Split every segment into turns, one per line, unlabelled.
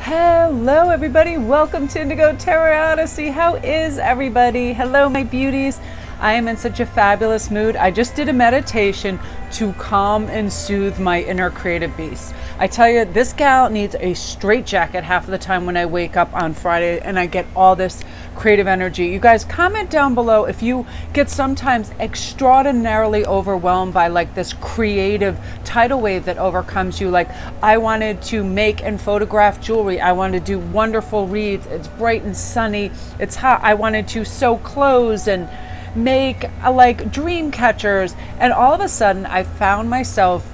Hello everybody, welcome to Indigo Tarot Odyssey. How is everybody? Hello my beauties. I am in such a fabulous mood. I just did a meditation to calm and soothe my inner creative beast. I tell you, this gal needs a straitjacket half of the time when I wake up on Friday and I get all this creative energy. You guys comment down below if you get sometimes extraordinarily overwhelmed by like this creative tidal wave that overcomes you. Like, I wanted to make and photograph jewelry. I wanted to do wonderful reads. It's bright and sunny. It's hot. I wanted to sew clothes and make like dream catchers, and all of a sudden I found myself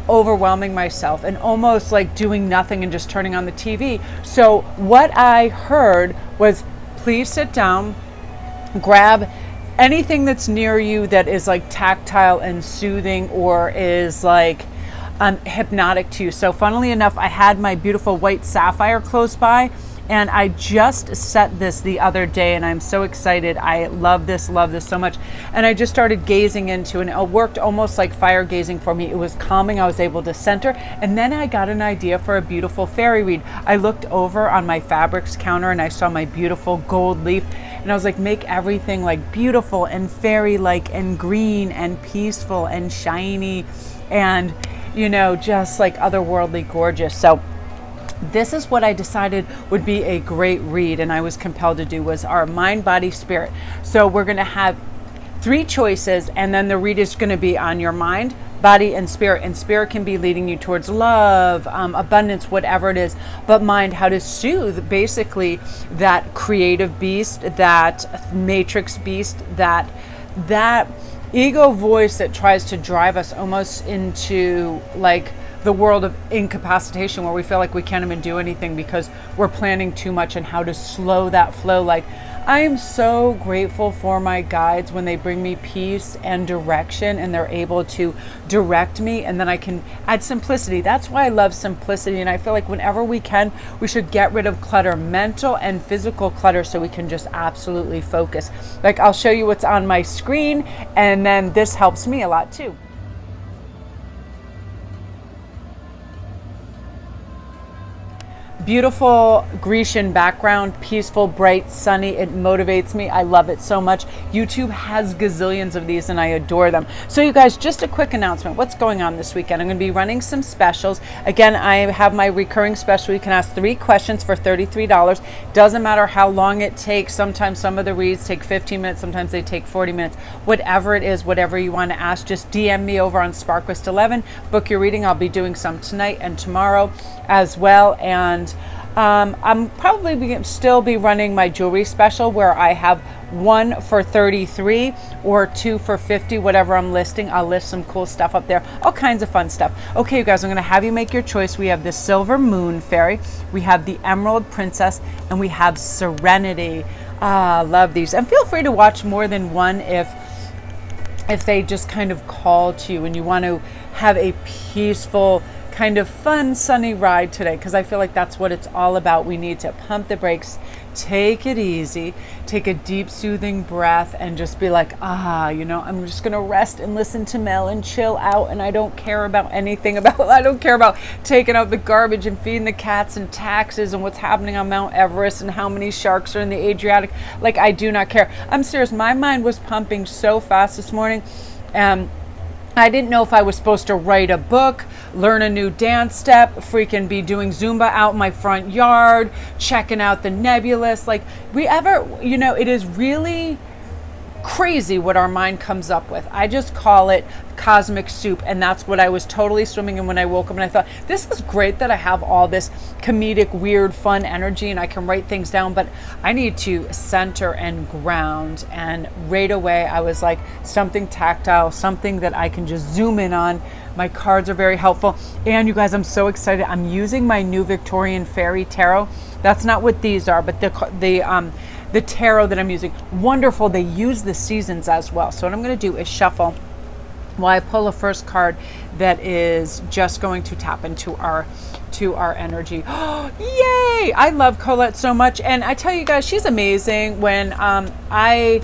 overwhelming myself and almost like doing nothing and just turning on the TV. So what I heard was, please sit down, grab anything that's near you that is like tactile and soothing or is like hypnotic to you. So funnily enough, I had my beautiful white sapphire close by, and I just set this the other day and I'm so excited. I love this so much. And I just started gazing into it, and it worked almost like fire gazing for me. It was calming. I was able to center. And then I got an idea for a beautiful fairy read. I looked over on my fabrics counter and I saw my beautiful gold leaf. And I was like, make everything like beautiful and fairy-like and green and peaceful and shiny and, you know, just like otherworldly gorgeous. So this is what I decided would be a great read, and I was compelled to do, was our mind, body, spirit. So we're going to have 3 choices, and then the read is going to be on your mind, body, and spirit. And spirit can be leading you towards love, abundance, whatever it is. But mind, how to soothe basically that creative beast, that matrix beast, that ego voice that tries to drive us almost into like the world of incapacitation, where we feel like we can't even do anything because we're planning too much, and how to slow that flow. Like, I am so grateful for my guides when they bring me peace and direction, and they're able to direct me, and then I can add simplicity. That's why I love simplicity, and I feel like whenever we can, we should get rid of clutter, mental and physical clutter, so we can just absolutely focus. Like, I'll show you what's on my screen, and then this helps me a lot too. Beautiful Grecian background, peaceful, bright, sunny. It motivates me. I love it so much. YouTube has gazillions of these and I adore them. So you guys, just a quick announcement. What's going on this weekend? I'm going to be running some specials. Again, I have my recurring special. You can ask 3 questions for $33. Doesn't matter how long it takes. Sometimes some of the reads take 15 minutes. Sometimes they take 40 minutes. Whatever it is, whatever you want to ask, just DM me over on SparkWest11. Book your reading. I'll be doing some tonight and tomorrow as well. And I'm probably still be running my jewelry special, where I have 1 for $33 or 2 for $50, whatever I'm listing. I'll list some cool stuff up there, all kinds of fun stuff. Okay, you guys, I'm going to have you make your choice. We have the Silver Moon Fairy, we have the Emerald Princess, and we have Serenity. Love these. And feel free to watch more than one if they just kind of call to you and you want to have a peaceful, kind of fun, sunny ride today, because I feel like that's what it's all about. We need to pump the brakes, take it easy, take a deep, soothing breath, and just be like, you know, I'm just going to rest and listen to Mel and chill out, and I don't care about anything I don't care about taking out the garbage and feeding the cats and taxes and what's happening on Mount Everest and how many sharks are in the Adriatic. Like, I do not care. I'm serious. My mind was pumping so fast this morning. I didn't know if I was supposed to write a book, learn a new dance step, freaking be doing Zumba out in my front yard, checking out the nebulous. Like, you know, it is really crazy what our mind comes up with. I just call it cosmic soup, and that's what I was totally swimming in when I woke up. And I thought, this is great that I have all this comedic, weird, fun energy and I can write things down, but I need to center and ground. And right away I was like, something tactile, something that I can just zoom in on. My cards are very helpful. And you guys, I'm so excited. I'm using my new Victorian Fairy Tarot. That's not what these are, but the tarot that I'm using, wonderful. They use the seasons as well. So what I'm going to do is shuffle while I pull a first card that is just going to tap into our energy. Yay! I love Colette so much, and I tell you guys, she's amazing. When I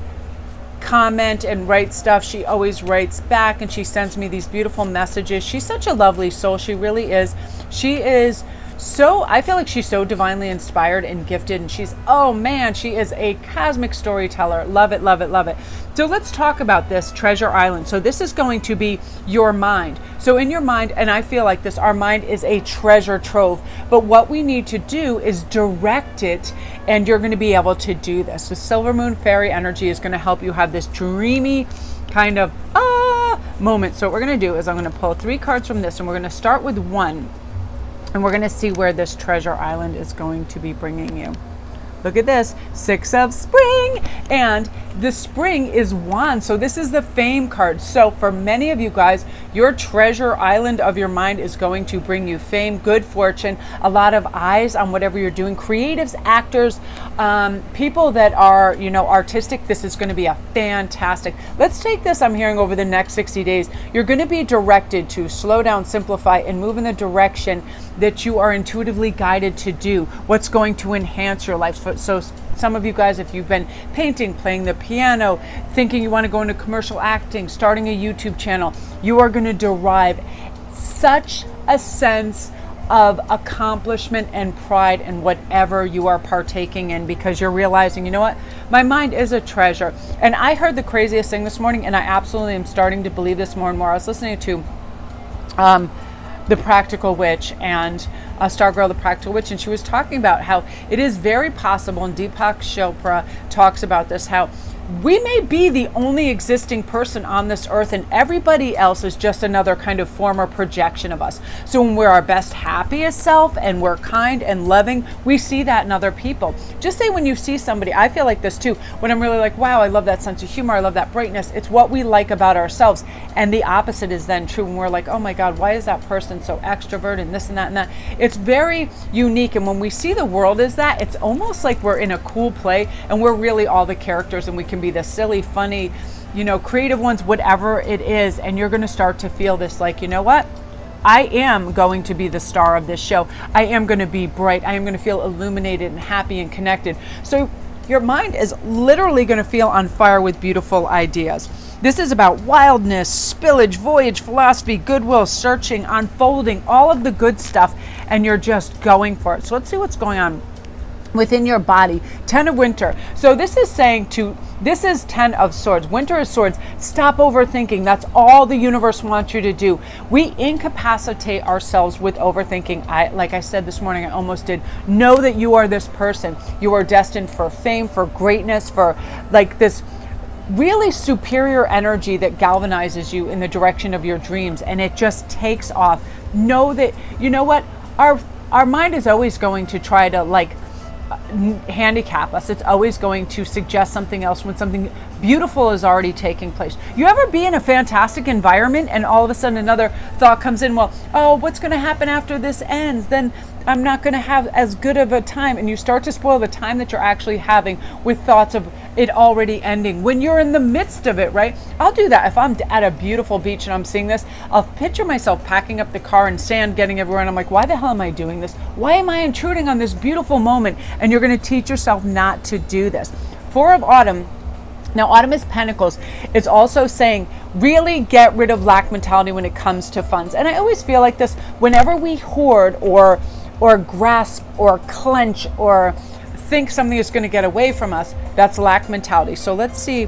comment and write stuff, she always writes back, and she sends me these beautiful messages. She's such a lovely soul. She really is. She is So I feel like she's so divinely inspired and gifted, and she's, oh man, she is a cosmic storyteller. Love it, love it, love it. So let's talk about this treasure island. So this is going to be your mind. So in your mind, and I feel like this, our mind is a treasure trove, but what we need to do is direct it, and you're going to be able to do this. The silver moon fairy energy is going to help you have this dreamy kind of moment. So what we're going to do is I'm going to pull 3 cards from this, and we're going to start with 1. And we're going to see where this treasure island is going to be bringing you. Look at this, 6 of spring, and the spring is wand. So this is the fame card. So for many of you guys, your treasure island of your mind is going to bring you fame, good fortune, a lot of eyes on whatever you're doing. Creatives, actors, people that are, artistic, this is going to be a fantastic. Let's take this, I'm hearing, over the next 60 days. You're going to be directed to slow down, simplify, and move in the direction that you are intuitively guided to do, what's going to enhance your life. So some of you guys, if you've been painting, playing the piano, thinking you want to go into commercial acting, starting a YouTube channel, you are going to derive such a sense of accomplishment and pride in whatever you are partaking in, because you're realizing, you know what, my mind is a treasure. And I heard the craziest thing this morning, and I absolutely am starting to believe this more and more. I was listening to The Practical Witch and Stargirl, the Practical Witch, and she was talking about how it is very possible, and Deepak Chopra talks about this, how we may be the only existing person on this earth, and everybody else is just another kind of form or projection of us. So when we're our best, happiest self, and we're kind and loving, we see that in other people. Just say when you see somebody, I feel like this too, when I'm really like, wow, I love that sense of humor, I love that brightness. It's what we like about ourselves. And the opposite is then true when we're like, oh my God, why is that person so extroverted and this and that and that? It's very unique. And when we see the world as that, it's almost like we're in a cool play, and we're really all the characters, and we can be the silly, funny, creative ones, whatever it is. And you're going to start to feel this, like, you know what? I am going to be the star of this show. I am going to be bright. I am going to feel illuminated and happy and connected. So your mind is literally going to feel on fire with beautiful ideas. This is about wildness, spillage, voyage, philosophy, goodwill, searching, unfolding, all of the good stuff, and you're just going for it. So let's see what's going on within your body. 10 of winter. So this is saying this is 10 of swords. Winter is swords. Stop overthinking. That's all the universe wants you to do. We incapacitate ourselves with overthinking. Like I said this morning, I almost did. Know that you are this person. You are destined for fame, for greatness, for like this really superior energy that galvanizes you in the direction of your dreams, and it just takes off. Know that, you know what, our mind is always going to try to handicap us. It's always going to suggest something else when something beautiful is already taking place. You ever be in a fantastic environment and all of a sudden another thought comes in, well, oh, what's going to happen after this ends? Then I'm not going to have as good of a time. And you start to spoil the time that you're actually having with thoughts of it already ending when you're in the midst of it, right? I'll do that. If I'm at a beautiful beach and I'm seeing this, I'll picture myself packing up the car and sand getting everywhere. And I'm like, why the hell am I doing this? Why am I intruding on this beautiful moment? And you're going to teach yourself not to do this. 4 of autumn. Now, autumn is pentacles. It's also saying really get rid of lack mentality when it comes to funds. And I always feel like this, whenever we hoard or grasp or clench or think something is going to get away from us, that's lack mentality. So let's see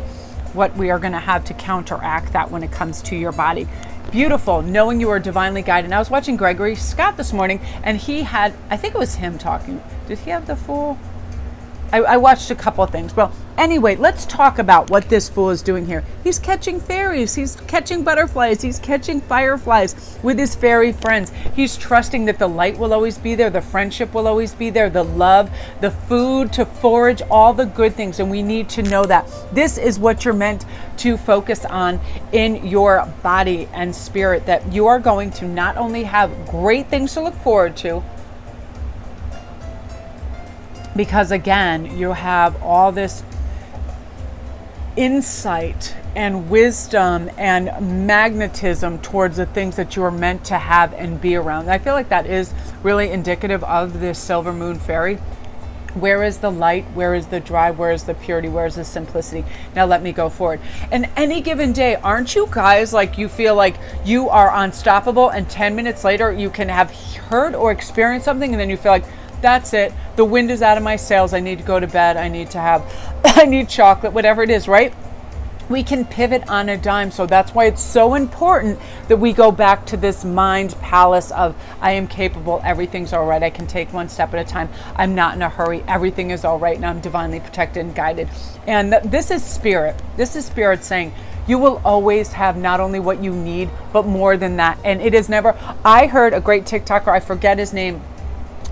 what we are going to have to counteract that when it comes to your body. Beautiful, knowing you are divinely guided. And I was watching Gregory Scott this morning, and he had, I think it was him talking. Did he have the Fool? I watched a couple of things. Well, anyway, let's talk about what this Fool is doing here. He's catching fairies. He's catching butterflies. He's catching fireflies with his fairy friends. He's trusting that the light will always be there. The friendship will always be there. The love, the food to forage, all the good things. And we need to know that. This is what you're meant to focus on in your body and spirit, that you are going to not only have great things to look forward to, because again, you have all this insight and wisdom and magnetism towards the things that you are meant to have and be around. And I feel like that is really indicative of this silver moon fairy. Where is the light? Where is the drive? Where is the purity? Where is the simplicity? Now let me go forward. And any given day, aren't you guys like, you feel like you are unstoppable, and 10 minutes later you can have heard or experienced something, and then you feel like, that's it. The wind is out of my sails. I need to go to bed. I need chocolate, whatever it is, right? We can pivot on a dime. So that's why it's so important that we go back to this mind palace of, I am capable, everything's all right, I can take one step at a time, I'm not in a hurry, everything is all right, and I'm divinely protected and guided. And this is spirit. This is spirit saying, you will always have not only what you need, but more than that. And it is never, I heard a great TikToker, I forget his name,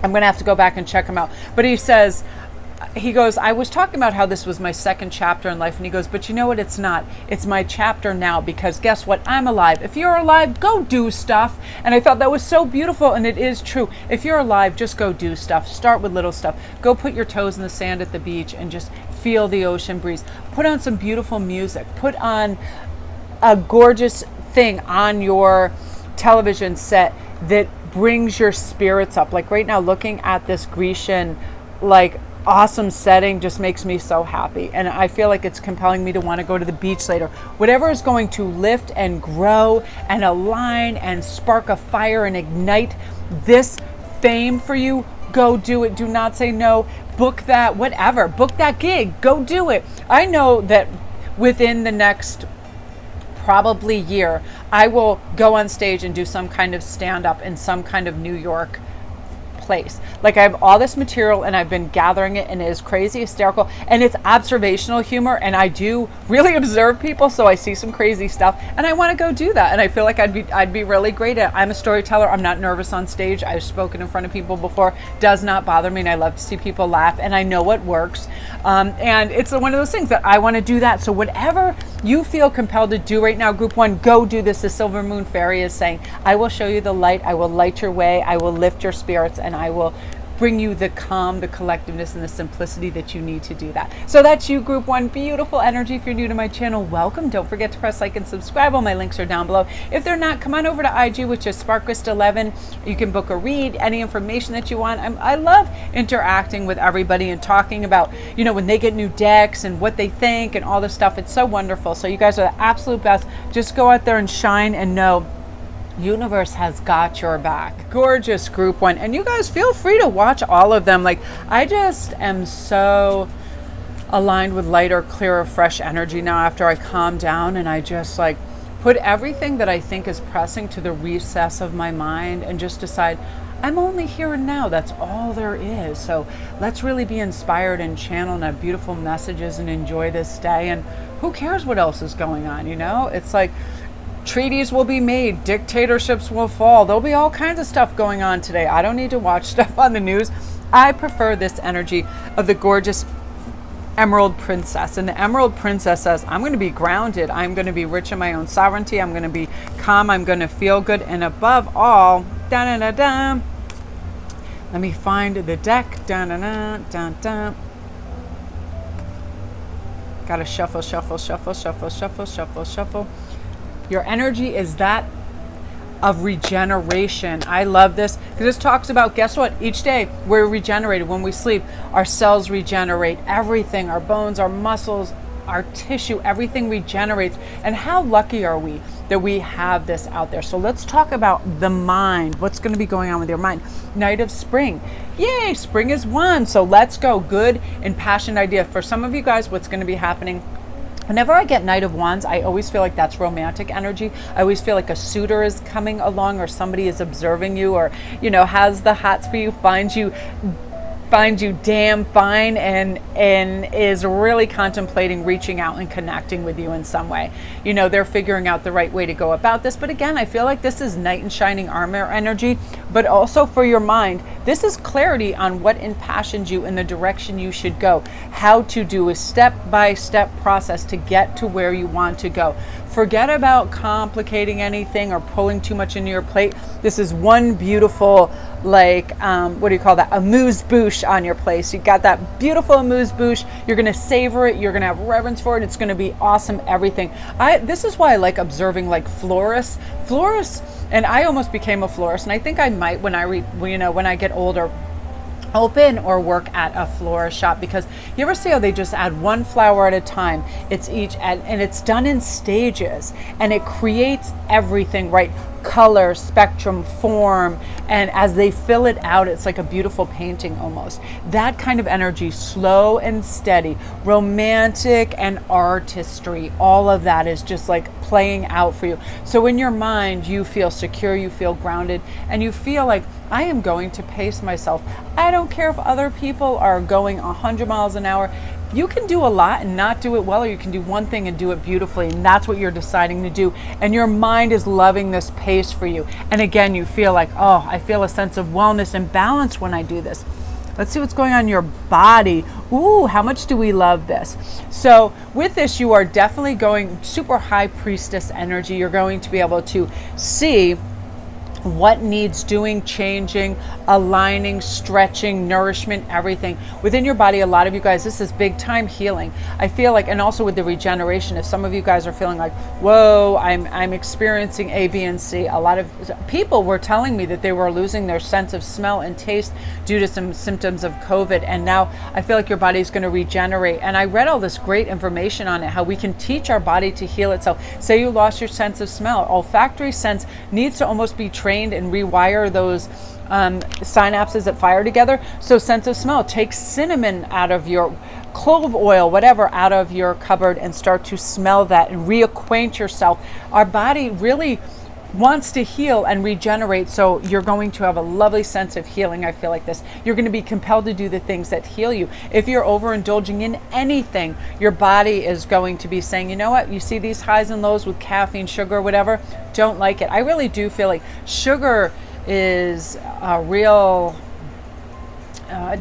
I'm going to have to go back and check him out, but he goes, I was talking about how this was my second chapter in life, and he goes, but you know what, it's not. It's my chapter now, because guess what? I'm alive. If you're alive, go do stuff. And I thought that was so beautiful, and it is true. If you're alive, just go do stuff. Start with little stuff. Go put your toes in the sand at the beach and just feel the ocean breeze. Put on some beautiful music. Put on a gorgeous thing on your television set that brings your spirits up. Like right now, looking at this Grecian, like, awesome setting just makes me so happy, and I feel like it's compelling me to want to go to the beach later. Whatever is going to lift and grow and align and spark a fire and ignite this fame for you, go do it. Do not say no. Book that, whatever, book that gig, go do it. I know that within the next probably year, I will go on stage and do some kind of stand-up in some kind of New York place. Like, I have all this material and I've been gathering it, and it is crazy hysterical, and it's observational humor, and I do really observe people, so I see some crazy stuff and I want to go do that, and I feel like I'd be really great at it. I'm a storyteller. I'm not nervous on stage. I've spoken in front of people before. Does not bother me, and I love to see people laugh, and I know what works, and it's one of those things that I want to do that. So whatever you feel compelled to do right now, group one, go do this. The Silver Moon Fairy is saying, I will show you the light, I will light your way, I will lift your spirits, and I will bring you the calm, the collectiveness, and the simplicity that you need to do that. So that's you, group one. Beautiful energy. If you're new to my channel, welcome. Don't forget to press like and subscribe. All my links are down below. If they're not, come on over to IG, which is Sparkrist11. You can book a read, any information that you want. I love interacting with everybody and talking about, when they get new decks and what they think and all this stuff. It's so wonderful. So you guys are the absolute best. Just go out there and shine, and know universe has got your back. Gorgeous group one. And you guys feel free to watch all of them. Like, I just am so aligned with lighter, clearer, fresh energy now after I calm down, and I just like put everything that I think is pressing to the recess of my mind and just decide, I'm only here and now. That's all there is. So let's really be inspired and channel and have beautiful messages and enjoy this day. And who cares what else is going on? It's like, treaties will be made, dictatorships will fall. There'll be all kinds of stuff going on today. I don't need to watch stuff on the news. I prefer this energy of the gorgeous Emerald Princess. And the Emerald Princess says, I'm going to be grounded. I'm going to be rich in my own sovereignty. I'm going to be calm. I'm going to feel good. And above all, da-da-da-da. Let me find the deck. Da-da-da-da-da. Gotta shuffle, shuffle, shuffle, shuffle, shuffle, shuffle, shuffle. Your energy is that of regeneration. I love this because this talks about, guess what? Each day we're regenerated. When we sleep, our cells regenerate. Everything, our bones, our muscles, our tissue, everything regenerates. And how lucky are we that we have this out there? So let's talk about the mind. What's going to be going on with your mind? Night of Spring. Yay, spring is one. So let's go. Good and passionate idea. For some of you guys, what's going to be happening, whenever I get Knight of Wands, I always feel like that's romantic energy. I always feel like a suitor is coming along, or somebody is observing you, or, has the hots for you, finds you damn fine, and is really contemplating reaching out and connecting with you in some way. They're figuring out the right way to go about this. But again, I feel like this is knight in shining armor energy, but also for your mind, this is clarity on what impassions you in the direction you should go, how to do a step-by-step process to get to where you want to go. Forget about complicating anything or pulling too much into your plate. This is one beautiful, what do you call that? Amuse-bouche on your place. You got that beautiful amuse-bouche. You're going to savor it. You're going to have reverence for it. It's going to be awesome. Everything. This is why I like observing florists. Florists, and I almost became a florist, and I think I might when I get older. open or work at a florist shop, because you ever see how they just add one flower at a time? It's and it's done in stages, and it creates everything, right? Color, spectrum, form, and as they fill it out, it's like a beautiful painting almost. That kind of energy, slow and steady, romantic and artistry, all of that is just like playing out for you. So in your mind, you feel secure, you feel grounded, and you feel like, I am going to pace myself. I don't care if other people are going 100 miles an hour. You can do a lot and not do it well, or you can do one thing and do it beautifully, and that's what you're deciding to do. And your mind is loving this pace for you. And again, you feel like, oh, I feel a sense of wellness and balance when I do this. Let's see what's going on in your body. Ooh, how much do we love this? So with this, you are definitely going super high priestess energy. You're going to be able to see what needs doing, changing, aligning, stretching, nourishment, everything within your body. A lot of you guys, this is big time healing. I feel like, and also with the regeneration, if some of you guys are feeling like, whoa, I'm experiencing A, B, and C. A lot of people were telling me that they were losing their sense of smell and taste due to some symptoms of COVID. And now I feel like your body is going to regenerate. And I read all this great information on it, how we can teach our body to heal itself. Say you lost your sense of smell. Olfactory sense needs to almost be trained and rewire those synapses that fire together. So sense of smell, take cinnamon out of your clove oil, whatever, out of your cupboard and start to smell that and reacquaint yourself. Our body really wants to heal and regenerate, so you're going to have a lovely sense of healing. I feel like this. You're going to be compelled to do the things that heal you. If you're overindulging in anything, your body is going to be saying, you know what, you see these highs and lows with caffeine, sugar, whatever, don't like it. I really do feel like sugar is a real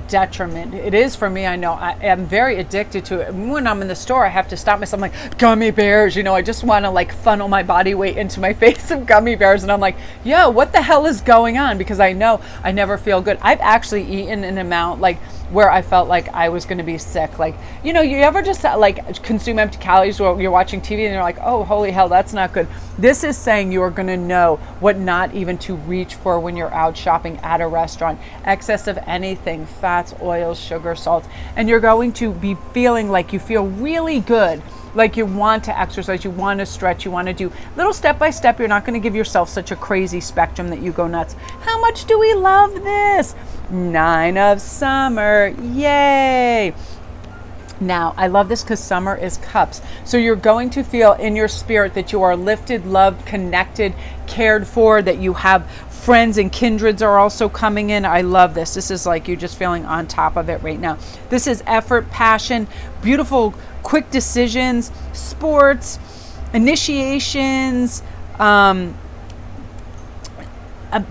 detriment. It is for me. I know I am very addicted to it. When I'm in the store, I have to stop myself. I'm like, gummy bears, I just want to like funnel my body weight into my face of gummy bears. And I'm like, yo, what the hell is going on? Because I know I never feel good. I've actually eaten an amount like where I felt like I was going to be sick. Like, you ever just like consume empty calories while you're watching TV and you're like, oh, holy hell, that's not good. This is saying you are going to know what not even to reach for when you're out shopping at a restaurant. Excess of anything, fats, oils, sugar, salts, and you're going to be feeling like you feel really good. Like you want to exercise, you want to stretch, you want to do little step by step. You're not going to give yourself such a crazy spectrum that you go nuts. How much do we love this? 9 of summer, yay! Now, I love this because summer is cups. So you're going to feel in your spirit that you are lifted, loved, connected, cared for, that you have friends and kindreds are also coming in. I love this. This is like you just feeling on top of it right now. This is effort, passion, beautiful, quick decisions, sports, initiations,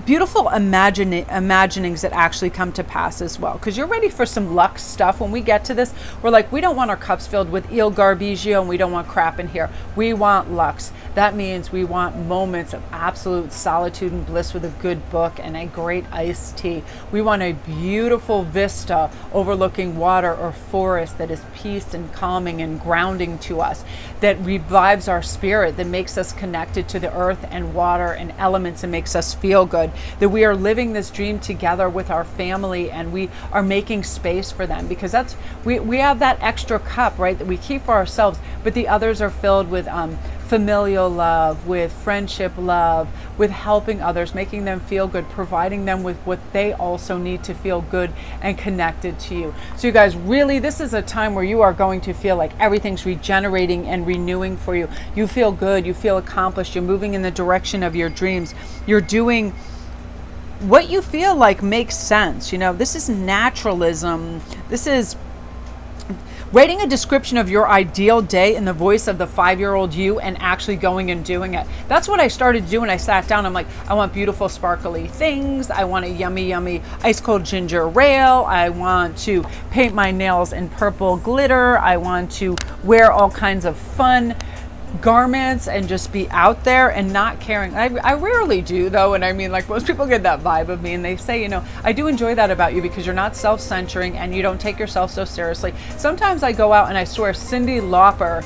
beautiful imaginings that actually come to pass as well, because you're ready for some luck stuff. When we get to this, we're like, we don't want our cups filled with Il Garbigio and we don't want crap in here. We want lux. That means we want moments of absolute solitude and bliss with a good book and a great iced tea. We want a beautiful vista overlooking water or forest that is peace and calming and grounding to us, that revives our spirit, that makes us connected to the earth and water and elements and makes us feel good, that we are living this dream together with our family and we are making space for them, because that's we have that extra cup, right, that we keep for ourselves, but the others are filled with familial love, with friendship love, with helping others, making them feel good, providing them with what they also need to feel good and connected to you. So you guys, really, this is a time where you are going to feel like everything's regenerating and renewing for you. You feel good, you feel accomplished, you're moving in the direction of your dreams. You're doing what you feel like makes sense. This is naturalism. This is writing a description of your ideal day in the voice of the 5-year-old you and actually going and doing it. That's what I started to do when I sat down. I'm like, I want beautiful sparkly things. I want a yummy, yummy ice cold ginger ale. I want to paint my nails in purple glitter. I want to wear all kinds of fun garments and just be out there and not caring. I rarely do, though, and I mean, like, most people get that vibe of me and they say, I do enjoy that about you because you're not self-censoring and you don't take yourself so seriously. Sometimes I go out and I swear Cyndi Lauper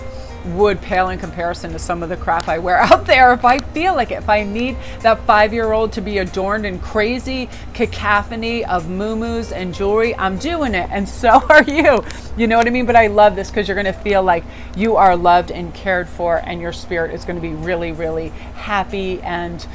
would pale in comparison to some of the crap I wear out there. If I feel like it, if I need that 5-year-old to be adorned in crazy cacophony of muumuus and jewelry, I'm doing it, and so are you. You know what I mean? But I love this because you're going to feel like you are loved and cared for, and your spirit is going to be really, really happy and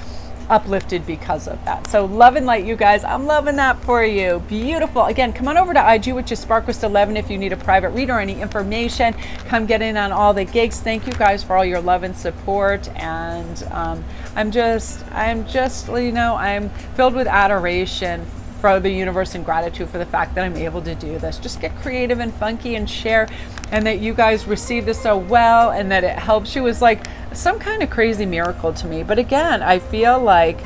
uplifted because of that. So love and light, you guys. I'm loving that for you. Beautiful. Again, come on over to IG, which is Sparkwist11, if you need a private read or any information. Come get in on all the gigs. Thank you guys for all your love and support. And I'm just, you know, I'm filled with adoration for the universe and gratitude for the fact that I'm able to do this. Just get creative and funky and share, and that you guys receive this so well and that it helps you is like some kind of crazy miracle to me. But again, I feel like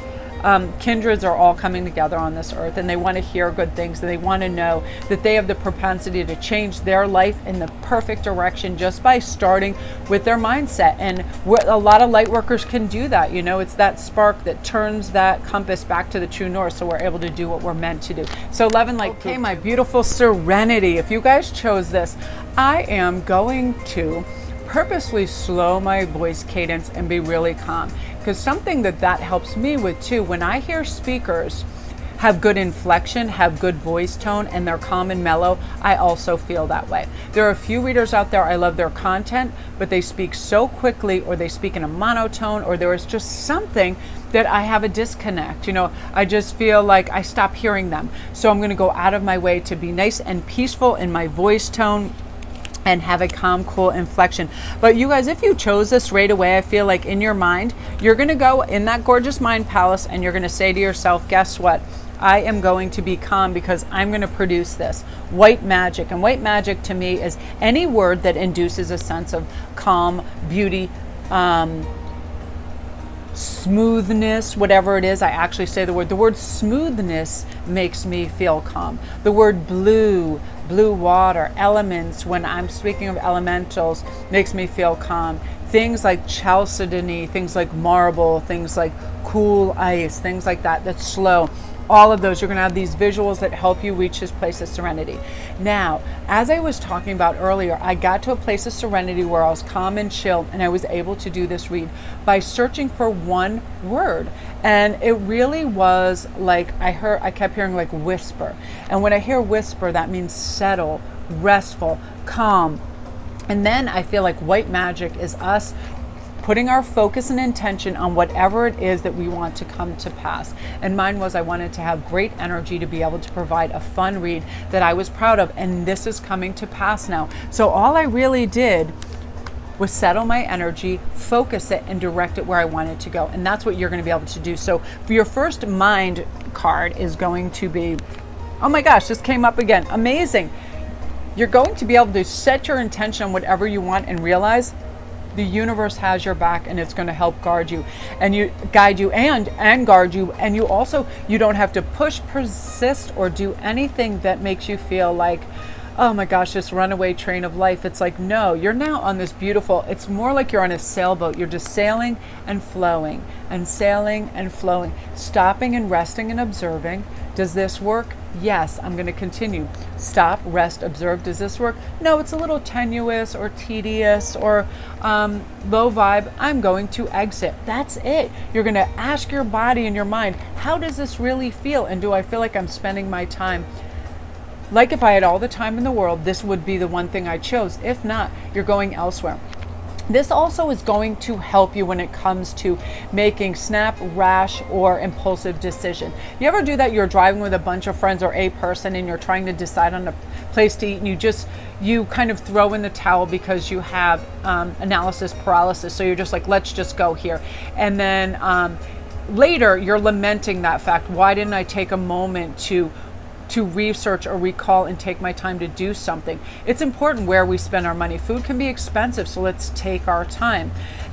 kindreds are all coming together on this earth, and they want to hear good things, and they want to know that they have the propensity to change their life in the perfect direction just by starting with their mindset. And a lot of light workers can do that. You know, it's that spark that turns that compass back to the true north, so we're able to do what we're meant to do. So love and light. Okay, my beautiful serenity, if you guys chose this, I am going to purposely slow my voice cadence and be really calm, because something that helps me with too, when I hear speakers have good inflection, have good voice tone, and they're calm and mellow, I also feel that way. There are a few readers out there, I love their content, but they speak so quickly, or they speak in a monotone, or there is just something that I have a disconnect. You know, I just feel like I stop hearing them. So I'm going to go out of my way to be nice and peaceful in my voice tone and have a calm, cool inflection. But you guys, if you chose this right away, I feel like in your mind, you're gonna go in that gorgeous mind palace and you're gonna say to yourself, guess what? I am going to be calm because I'm gonna produce this. White magic. And white magic to me is any word that induces a sense of calm, beauty, smoothness, whatever it is. I actually say the word smoothness makes me feel calm. The word blue water, elements, when I'm speaking of elementals, makes me feel calm. Things like chalcedony, things like marble, things like cool ice, things like that, that's slow. All of those, you're going to have these visuals that help you reach this place of serenity. Now, as I was talking about earlier, I got to a place of serenity where I was calm and chill, and I was able to do this read by searching for one word. And it really was like, I kept hearing like whisper. And when I hear whisper, that means settle, restful, calm. And then I feel like white magic is us putting our focus and intention on whatever it is that we want to come to pass. And mine was, I wanted to have great energy to be able to provide a fun read that I was proud of, and this is coming to pass now. So all I really did was settle my energy, focus it, and direct it where I wanted to go. And that's what you're going to be able to do. So for your first mind card is going to be, oh my gosh, this came up again, amazing. You're going to be able to set your intention on whatever you want and realize the universe has your back, and it's going to help guide you and guard you. And you also, you don't have to push, persist, or do anything that makes you feel like, oh my gosh, this runaway train of life. It's like, no, you're now on this beautiful, it's more like you're on a sailboat. You're just sailing and flowing and sailing and flowing, stopping and resting and observing. Does this work? Yes, I'm going to continue. Stop, rest, observe. Does this work? No, it's a little tenuous or tedious or low vibe. I'm going to exit. That's it. You're going to ask your body and your mind, how does this really feel? And do I feel like I'm spending my time? Like if I had all the time in the world, this would be the one thing I chose. If not, you're going elsewhere. This also is going to help you when it comes to making snap, rash, or impulsive decision. You ever do that? You're driving with a bunch of friends or a person and you're trying to decide on a place to eat, and you kind of throw in the towel because you have analysis paralysis. So you're just like, let's just go here. And then later you're lamenting that fact. Why didn't I take a moment to research or recall and take my time to do something? It's important where we spend our money. Food can be expensive, so let's take our time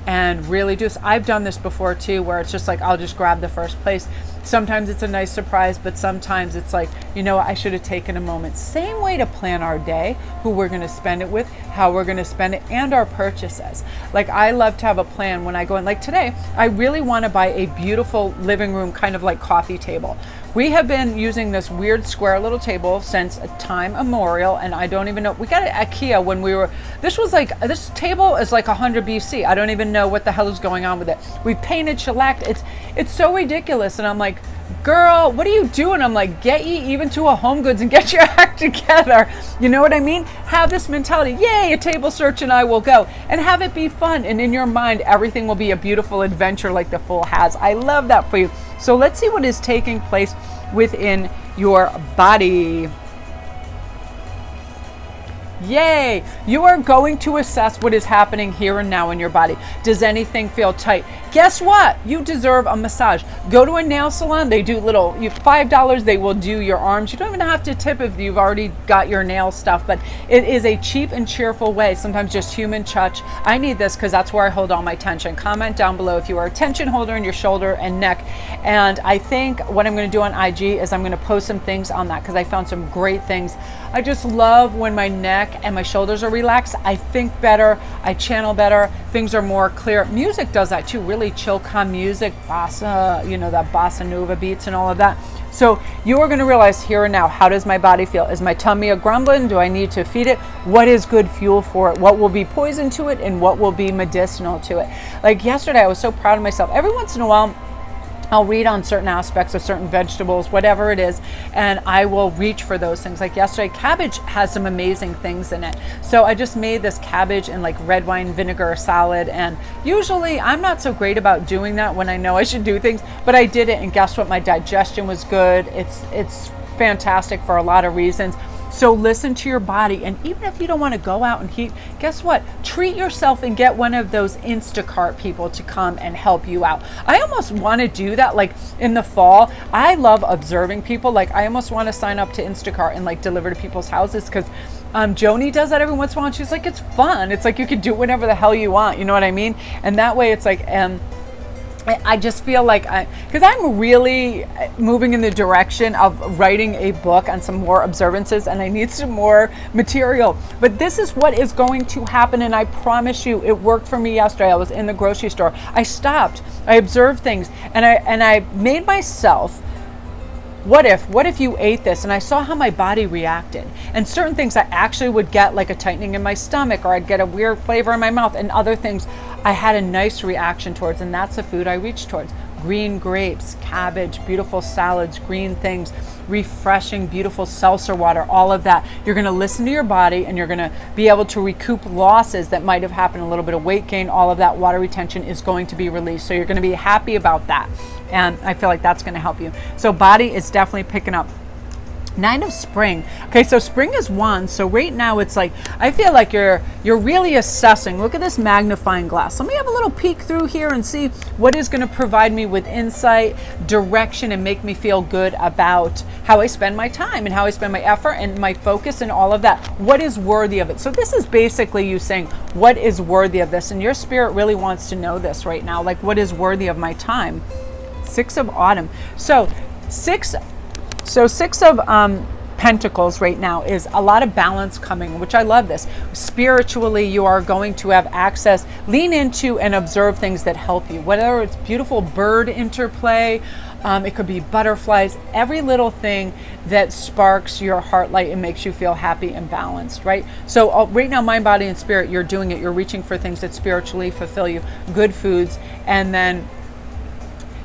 and really do this. I've done this before too, where it's just like, I'll just grab the first place. Sometimes it's a nice surprise, but sometimes it's like, you know, I should have taken a moment. Same way to plan our day, who we're going to spend it with, how we're going to spend it, and our purchases. Like, I love to have a plan when I go in. Like today, I really want to buy a beautiful living room, kind of like coffee table. We have been using this weird square little table since time immemorial, and I don't even know. We got it at IKEA when we were, this table is like 100 BC. I don't even know what the hell is going on with it. We painted shellac. It's so ridiculous. And I'm like, girl, what are you doing? I'm like, get ye even to a Home Goods and get your act together. You know what I mean? Have this mentality. Yay, a table search and I will go. And have it be fun. And in your mind, everything will be a beautiful adventure like the Fool has. I love that for you. So let's see what is taking place within your body. Yay! You are going to assess what is happening here and now in your body. Does anything feel tight? Guess what? You deserve a massage. Go to a nail salon. They do $5, they will do your arms. You don't even have to tip if you've already got your nail stuff, but it is a cheap and cheerful way. Sometimes just human touch. I need this because that's where I hold all my tension. Comment down below if you are a tension holder in your shoulder and neck. And I think what I'm going to do on IG is I'm going to post some things on that because I found some great things. I just love when my neck and my shoulders are relaxed. I think better, I channel better, things are more clear. Music does that too, really chill, calm music, bossa, you know, that bossa nova beats and all of that. So you are going to realize here and now, how does my body feel? Is my tummy a grumbling? Do I need to feed it? What is good fuel for it? What will be poison to it and what will be medicinal to it? Like yesterday, I was so proud of myself. Every once in a while, I'll read on certain aspects of certain vegetables, whatever it is, and I will reach for those things. Like yesterday, cabbage has some amazing things in it. So I just made this cabbage and like red wine vinegar salad. And usually I'm not so great about doing that when I know I should do things, but I did it. And guess what? My digestion was good. It's fantastic for a lot of reasons. So listen to your body, and even if you don't want to go out and heat, guess what? Treat yourself and get one of those Instacart people to come and help you out. I almost want to do that like in the fall. I love observing people. Like I almost want to sign up to Instacart and like deliver to people's houses because Joni does that every once in a while. And she's like, it's fun. It's like you can do whatever the hell you want. You know what I mean? And that way it's like, I just feel like because I'm really moving in the direction of writing a book on some more observances, and I need some more material. But this is what is going to happen, and I promise you, it worked for me yesterday. I was in the grocery store. I stopped. I observed things, and I made myself. What if you ate this? And I saw how my body reacted. And certain things I actually would get like a tightening in my stomach, or I'd get a weird flavor in my mouth, and other things I had a nice reaction towards, and that's the food I reached towards. Green grapes, cabbage, beautiful salads, green things, refreshing, beautiful seltzer water, all of that. You're going to listen to your body, and you're going to be able to recoup losses that might have happened, a little bit of weight gain, all of that water retention is going to be released. So you're going to be happy about that. And I feel like that's going to help you. So body is definitely picking up. 9 of spring. Okay, so spring is 1. So right now it's like, I feel like you're really assessing. Look at this magnifying glass. Let me have a little peek through here and see what is going to provide me with insight, direction, and make me feel good about how I spend my time and how I spend my effort and my focus and all of that. What is worthy of it? So this is basically you saying, what is worthy of this? And your spirit really wants to know this right now. Like, what is worthy of my time? 6 of autumn. So 6 of Pentacles right now is a lot of balance coming, which I love this. Spiritually, you are going to have access, lean into and observe things that help you, whether it's beautiful bird interplay, it could be butterflies, every little thing that sparks your heart light and makes you feel happy and balanced, right? So right now, mind, body, and spirit, you're doing it. You're reaching for things that spiritually fulfill you, good foods, and then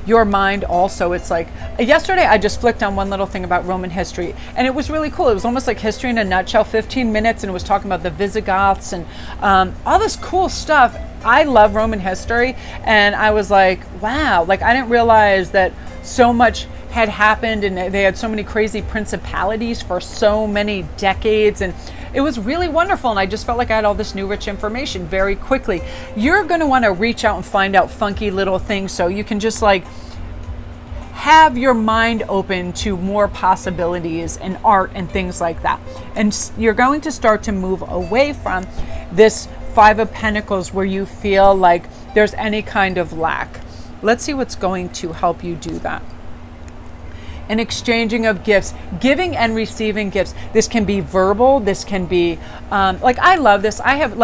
your mind also, it's like, yesterday I just flicked on one little thing about Roman history, and it was really cool. It was almost like history in a nutshell, 15 minutes, and it was talking about the Visigoths and all this cool stuff. I love Roman history, and I was like, wow, like I didn't realize that so much had happened, and they had so many crazy principalities for so many decades, and it was really wonderful. And I just felt like I had all this new rich information very quickly. You're going to want to reach out and find out funky little things so you can just like have your mind open to more possibilities and art and things like that. And you're going to start to move away from this 5 of Pentacles where you feel like there's any kind of lack. Let's see what's going to help you do that. an exchanging of gifts, giving and receiving gifts. This can be verbal. This can be like, I love this. I have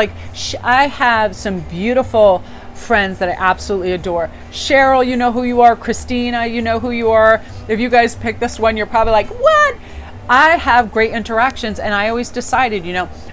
I have some beautiful friends that I absolutely adore. Cheryl, you know who you are. Christina, you know who you are. If you guys pick this one, you're probably like, what? I have great interactions, and I always decided,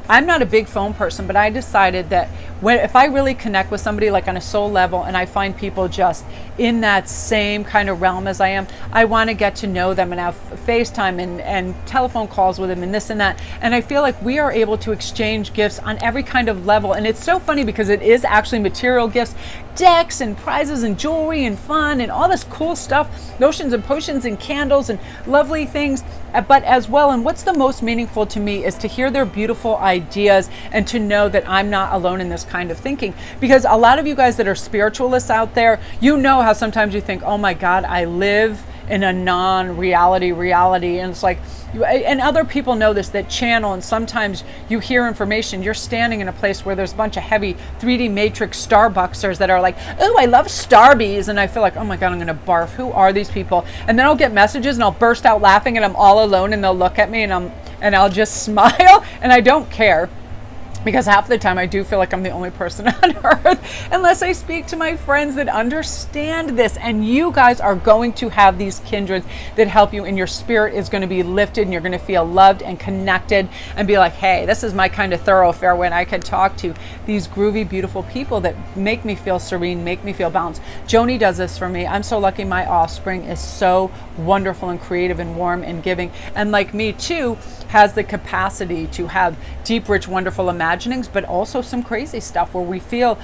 I'm not a big phone person, but I decided that if I really connect with somebody like on a soul level, and I find people just in that same kind of realm as I am, I want to get to know them and have FaceTime and telephone calls with them and this and that. And I feel like we are able to exchange gifts on every kind of level. And it's so funny because it is actually material gifts, decks and prizes and jewelry and fun and all this cool stuff, lotions and potions and candles and lovely things. But as well, and what's the most meaningful to me is to hear their beautiful ideas and to know that I'm not alone in this kind of thinking. Because a lot of you guys that are spiritualists out there, you know how sometimes you think, oh my God, I live in a non-reality reality. And it's like, and other people know this, that channel, and sometimes you hear information, you're standing in a place where there's a bunch of heavy 3D matrix Starbucksers that are like, oh, I love Starbies, and I feel like, oh my God, I'm gonna barf, who are these people? And then I'll get messages and I'll burst out laughing and I'm all alone, and they'll look at me and I'll just smile, and I don't care. Because half the time I do feel like I'm the only person on earth, unless I speak to my friends that understand this. And you guys are going to have these kindreds that help you, and your spirit is going to be lifted, and you're going to feel loved and connected and be like, hey, this is my kind of thoroughfare when I can talk to these groovy, beautiful people that make me feel serene, make me feel balanced. Joni does this for me. I'm so lucky my offspring is so wonderful and creative and warm and giving. And like me too, has the capacity to have deep, rich, wonderful imaginings, but also some crazy stuff where we feel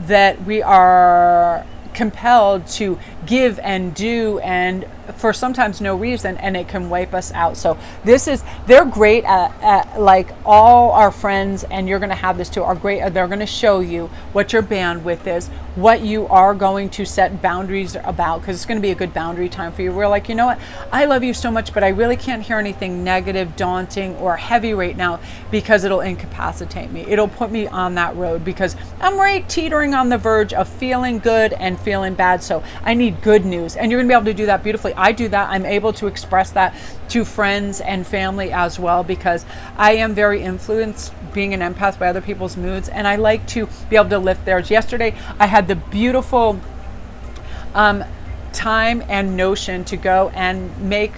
that we are compelled to give and do, and for sometimes no reason, and it can wipe us out. So they're great at like all our friends, and you're going to have this too, are great. They're going to show you what your bandwidth is, what you are going to set boundaries about, because it's going to be a good boundary time for you. We're like, you know what, I love you so much, but I really can't hear anything negative, daunting, or heavy right now, because it'll incapacitate me. It'll put me on that road, because I'm right teetering on the verge of feeling good and feeling bad. So I need good news, and you're going to be able to do that beautifully. I do that. I'm able to express that to friends and family as well, because I am very influenced, being an empath, by other people's moods, and I like to be able to lift theirs. Yesterday I had the beautiful time and notion to go and make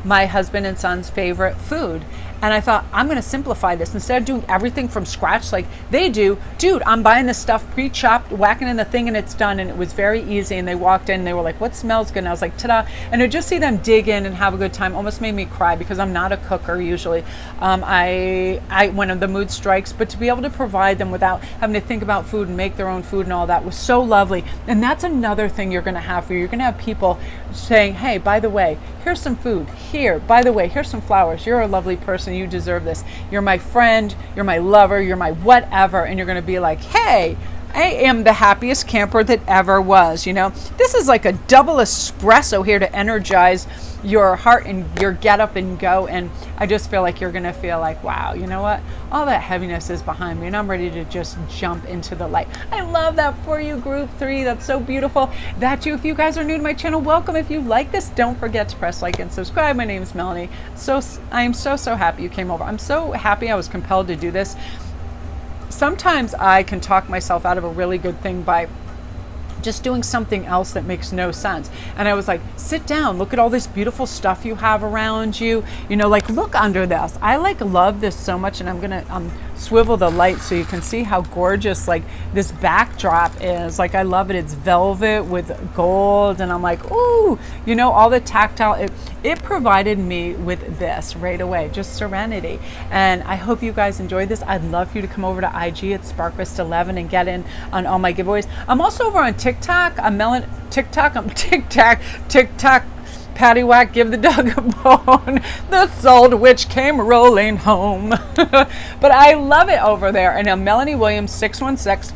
my husband and son's favorite food. And I thought, I'm going to simplify this. Instead of doing everything from scratch like they do, dude, I'm buying this stuff pre-chopped, whacking in the thing, and it's done. And it was very easy. And they walked in and they were like, what smells good? And I was like, ta-da. And to just see them dig in and have a good time almost made me cry, because I'm not a cooker usually. I when the mood strikes, but to be able to provide them without having to think about food and make their own food and all that was so lovely. And that's another thing you're going to have for you. You're going to have people saying, hey, by the way, here's some food. Here, by the way, here's some flowers. You're a lovely person. You deserve this. You're my friend. You're my lover. You're my whatever. And you're going to be like, hey, I am the happiest camper that ever was. This is like a double espresso here to energize your heart and your get up and go. And I just feel like you're going to feel like, wow, you know what? All that heaviness is behind me, and I'm ready to just jump into the light. I love that for you, group 3. That's so beautiful. That you, if you guys are new to my channel, welcome. If you like this, don't forget to press like and subscribe. My name is Melanie. I am so happy you came over. I'm so happy I was compelled to do this. Sometimes I can talk myself out of a really good thing by just doing something else that makes no sense. And I was like, sit down, look at all this beautiful stuff you have around you. Like, look under this. I love this so much, and I'm gonna swivel the light so you can see how gorgeous like this backdrop is. Like, I love it. It's velvet with gold, and I'm like, ooh, all the tactile. It provided me with this right away, just serenity. And I hope you guys enjoyed this. I'd love for you to come over to IG at Sparkwist11 and get in on all my giveaways. I'm also over on TikTok. TikTok, paddywhack, give the dog a bone. The soul witch came rolling home. But I love it over there. And I'm Melanie Williams 616.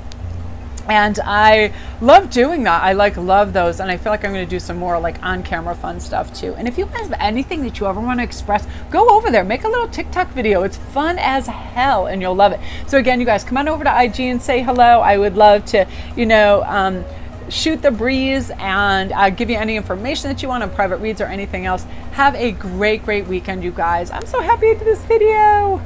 And I love doing that. I love those, and I feel like I'm going to do some more like on-camera fun stuff too. And if you guys have anything that you ever want to express, go over there, make a little TikTok video. It's fun as hell, and you'll love it. So again, you guys come on over to IG and say hello. I would love to, shoot the breeze and give you any information that you want on private reads or anything else. Have a great weekend, you guys. I'm so happy to do this video.